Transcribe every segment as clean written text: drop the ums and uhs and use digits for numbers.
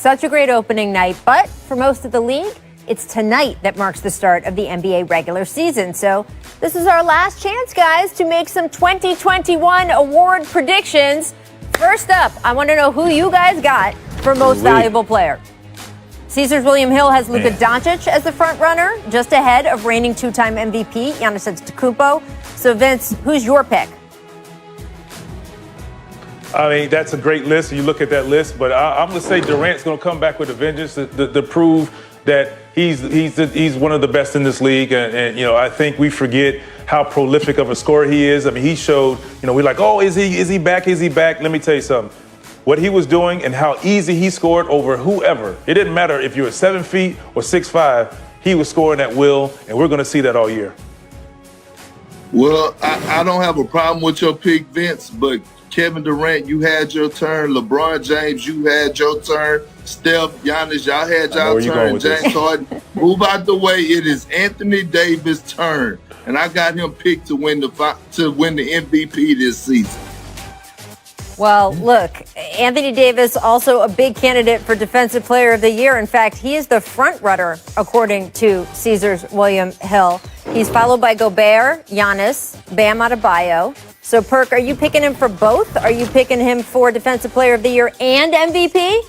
such a great opening night, but for most of the league, it's tonight that marks the start of the NBA regular season. So this is our last chance, guys, to make some 2021 award predictions. First up, I want to know who you guys got for most valuable player. Caesars William Hill has Luka Doncic as the front runner, just ahead of reigning two-time MVP Giannis Antetokounmpo. So Vince, who's your pick? I mean, that's a great list. You look at that list, but I'm going to say Durant's going to come back with a vengeance to prove that he's one of the best in this league. And, you know, I think we forget how prolific of a scorer he is. I mean, he showed, you know, we're like, oh, is he back? Is he back? Let me tell you something. What he was doing and how easy he scored over whoever. It didn't matter if you were 7 feet or 6'5", he was scoring at will, and we're going to see that all year. Well, I don't have a problem with your pick, Vince, but Kevin Durant, you had your turn. LeBron James, you had your turn. Steph, Giannis, y'all had y'all turn. James Harden, move out the way. It is Anthony Davis' turn, and I got him picked to win the MVP this season. Well, look, Anthony Davis, also a big candidate for Defensive Player of the Year. In fact, he is the front runner, according to Caesars William Hill. He's followed by Gobert, Giannis, Bam Adebayo. So, Perk, are you picking him for both? Are you picking him for Defensive Player of the Year and MVP?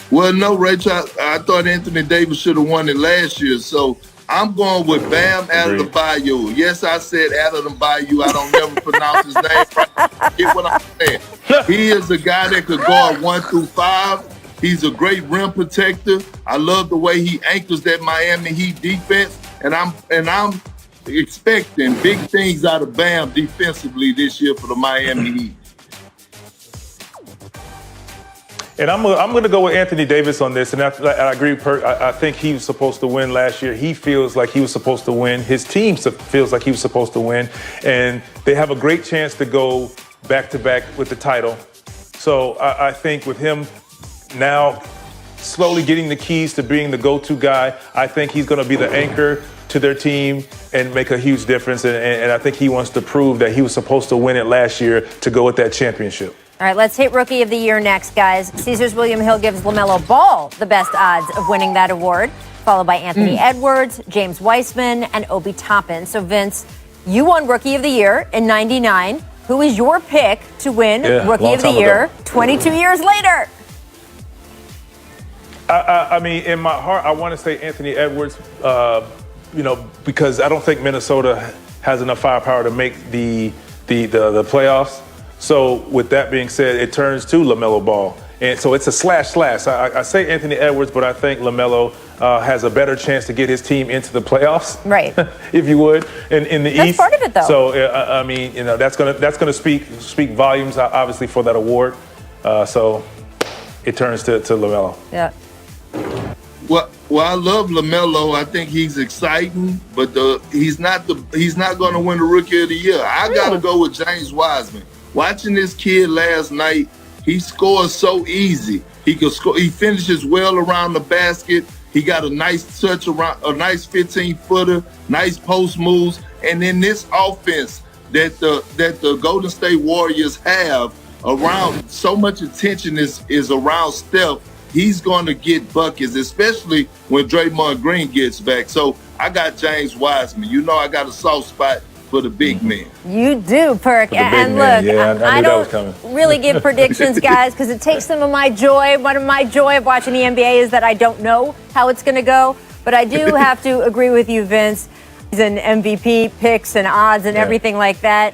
Well, no, Rachel, I thought Anthony Davis should have won it last year, so I'm going with Bam Adebayo. Yes, I said Adebayo. I don't never pronounce his name right. Get what I'm saying? He is a guy that could guard 1 through 5. He's a great rim protector. I love the way he anchors that Miami Heat defense, and I'm expecting big things out of Bam defensively this year for the Miami Heat. And I'm going to go with Anthony Davis on this, and I agree with Perk. I think he was supposed to win last year. He feels like he was supposed to win. His team feels like he was supposed to win, and they have a great chance to go back-to-back with the title. So I think with him now slowly getting the keys to being the go-to guy, I think he's going to be the anchor to their team and make a huge difference. And I think he wants to prove that he was supposed to win it last year to go with that championship. All right, let's hit Rookie of the Year next, guys. Caesars William Hill gives LaMelo Ball the best odds of winning that award, followed by Anthony Edwards, James Wiseman, and Obi Toppin. So, Vince, you won Rookie of the Year in '99. Who is your pick to win Rookie of the Year 22 years later? I mean, in my heart, I want to say Anthony Edwards, you know, because I don't think Minnesota has enough firepower to make the playoffs. So with that being said, it turns to LaMelo Ball. And so it's a slash. I say Anthony Edwards, but I think LaMelo has a better chance to get his team into the playoffs. Right. If you would, in the East. That's part of it, though. So, I mean, you know, that's gonna speak volumes, obviously, for that award. So it turns to LaMelo. Yeah. Well, I love LaMelo. I think he's exciting, but he's not going to win the Rookie of the Year. I got to go with James Wiseman. Watching this kid last night, he scores so easy. He can score. He finishes well around the basket. He got a nice touch around, a nice 15-footer, nice post moves, and in this offense that the Golden State Warriors have around, so much attention is around Steph. He's going to get buckets, especially when Draymond Green gets back. So I got James Wiseman. You know I got a soft spot for the big man. You do, Perk. And look, I don't really give predictions, guys, because it takes some of my joy. One of my joy of watching the NBA is that I don't know how it's going to go. But I do have to agree with you, Vince. He's an MVP picks and odds and everything like that.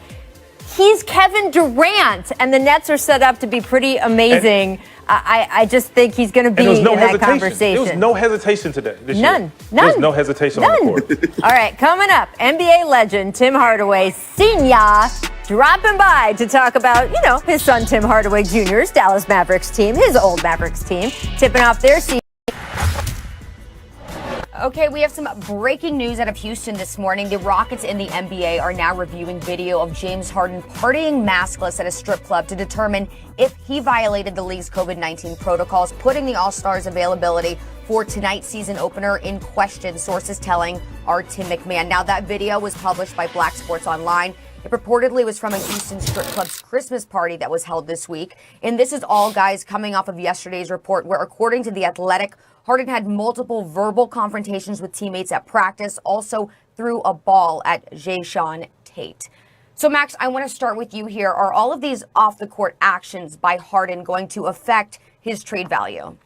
He's Kevin Durant, and the Nets are set up to be pretty amazing. I just think he's going to be in that conversation. There was no hesitation today. None. There was no hesitation on the court. All right, coming up, NBA legend Tim Hardaway Sr. dropping by to talk about, you know, his son Tim Hardaway Jr.'s Dallas Mavericks team, his old Mavericks team, tipping off their season. Okay, we have some breaking news out of Houston this morning. The Rockets in the NBA are now reviewing video of James Harden partying maskless at a strip club to determine if he violated the league's COVID-19 protocols, putting the All-Stars availability for tonight's season opener in question, sources telling our Tim McMahon. Now, that video was published by Black Sports Online. It purportedly was from a Houston strip club's Christmas party that was held this week. And this is all, guys, coming off of yesterday's report where, according to The Athletic, Harden had multiple verbal confrontations with teammates at practice, also threw a ball at Jae'Sean Tate. So, Max, I want to start with you here. Are all of these off-the-court actions by Harden going to affect his trade value?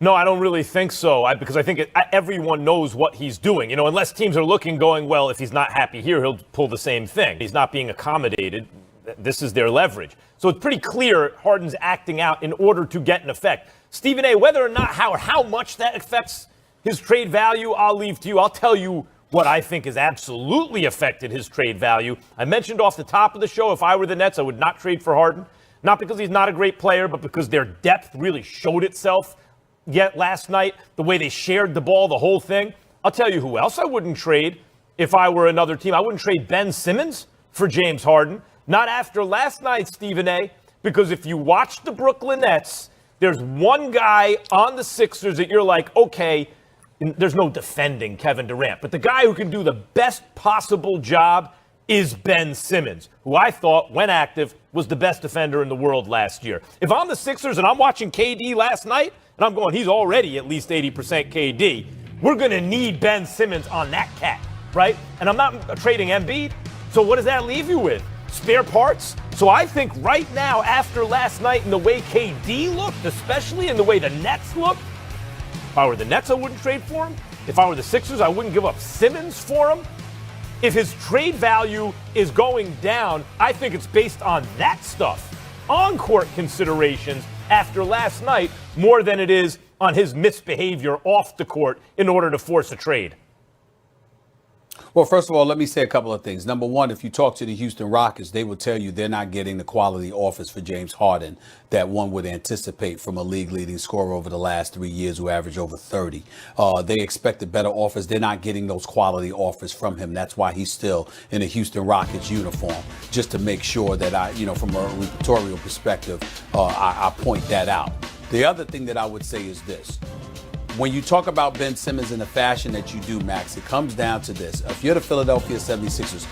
No, I don't really think so, because I think everyone knows what he's doing. Unless teams are looking, going, well, if he's not happy here, he'll pull the same thing. He's not being accommodated. This is their leverage. So it's pretty clear Harden's acting out in order to get an effect. Stephen A., whether or not how much that affects his trade value, I'll leave to you. I'll tell you what I think has absolutely affected his trade value. I mentioned off the top of the show, if I were the Nets, I would not trade for Harden. Not because he's not a great player, but because their depth really showed itself yet last night, the way they shared the ball, the whole thing. I'll tell you who else I wouldn't trade if I were another team. I wouldn't trade Ben Simmons for James Harden. Not after last night, Stephen A., because if you watch the Brooklyn Nets, there's one guy on the Sixers that you're like, okay, there's no defending Kevin Durant, but the guy who can do the best possible job is Ben Simmons, who I thought, when active, was the best defender in the world last year. If I'm the Sixers and I'm watching KD last night, and I'm going, he's already at least 80% KD, we're going to need Ben Simmons on that cat, right? And I'm not trading Embiid, so what does that leave you with? Spare parts? So I think right now, after last night and the way KD looked, especially in the way the Nets looked, if I were the Nets, I wouldn't trade for him. If I were the Sixers, I wouldn't give up Simmons for him. If his trade value is going down, I think it's based on that stuff, on-court considerations after last night, more than it is on his misbehavior off the court in order to force a trade. Well, first of all, let me say a couple of things. Number one, if you talk to the Houston Rockets, they will tell you they're not getting the quality offers for James Harden that one would anticipate from a league-leading scorer over the last 3 years who averaged over 30. They expected better offers. They're not getting those quality offers from him. That's why he's still in a Houston Rockets uniform, just to make sure that from a reportorial perspective, I point that out. The other thing that I would say is this. When you talk about Ben Simmons in the fashion that you do, Max, it comes down to this. If you're the Philadelphia 76ers,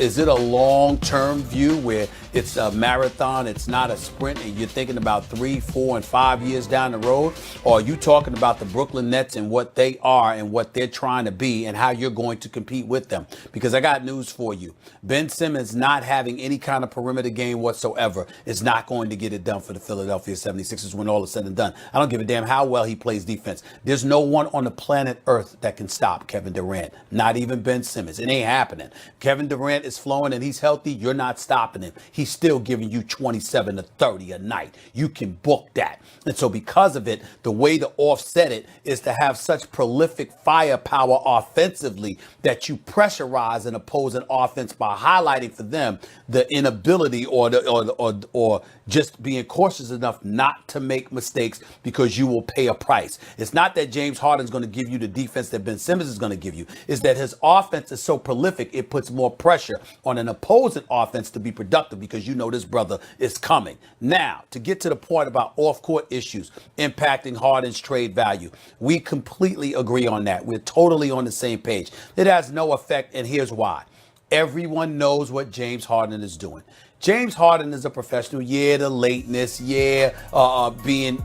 is it a long-term view where it's a marathon, it's not a sprint, and you're thinking about 3, 4, and 5 years down the road? Or are you talking about the Brooklyn Nets and what they are and what they're trying to be and how you're going to compete with them? Because I got news for you. Ben Simmons not having any kind of perimeter game whatsoever is not going to get it done for the Philadelphia 76ers when all is said and done. I don't give a damn how well he plays defense. There's no one on the planet Earth that can stop Kevin Durant, not even Ben Simmons. It ain't happening. Kevin Durant is flowing and he's healthy. You're not stopping him. He's still giving you 27 to 30 a night. You can book that. And so because of it, the way to offset it is to have such prolific firepower offensively that you pressurize an opposing offense by highlighting for them the inability or just being cautious enough not to make mistakes because you will pay a price. It's not that James Harden's going to give you the defense that Ben Simmons is going to give you. It's that his offense is so prolific, it puts more pressure on an opposing offense to be productive because you know this brother is coming. Now, to get to the point about off-court issues impacting Harden's trade value, we completely agree on that. We're totally on the same page. It has no effect, and here's why. Everyone knows what James Harden is doing. James Harden is a professional. Yeah, the lateness. Yeah, being,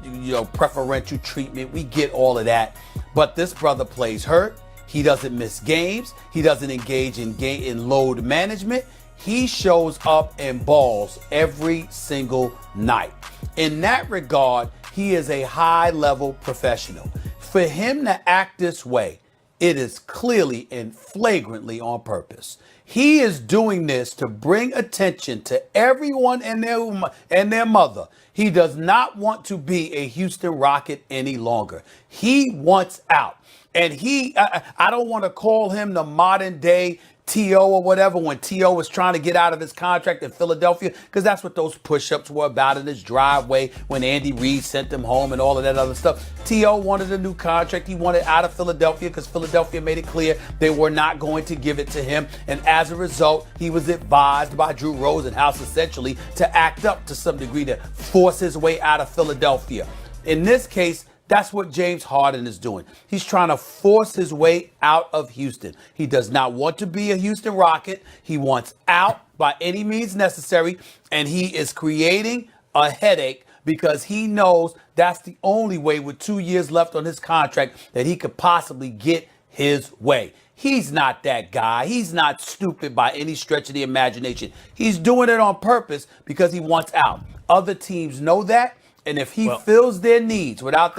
preferential treatment. We get all of that. But this brother plays hurt. He doesn't miss games. He doesn't engage in load management. He shows up and balls every single night. In that regard, he is a high-level professional. For him to act this way, it is clearly and flagrantly on purpose. He is doing this to bring attention to everyone and their mother. He does not want to be a Houston Rocket any longer. He wants out. And I don't want to call him the modern day T.O. or whatever when T.O. was trying to get out of his contract in Philadelphia, because that's what those push-ups were about in his driveway when Andy Reid sent him home and all of that other stuff. T.O. wanted a new contract. He wanted out of Philadelphia because Philadelphia made it clear they were not going to give it to him. And as a result, he was advised by Drew Rosenhaus essentially to act up to some degree to force his way out of Philadelphia. In this case, That's what James Harden is doing. He's trying to force his way out of Houston. He does not want to be a Houston Rocket. He wants out by any means necessary, and he is creating a headache because he knows that's the only way with 2 years left on his contract that he could possibly get his way. He's not that guy. He's not stupid by any stretch of the imagination. He's doing it on purpose because he wants out. Other teams know that, and if he fills their needs without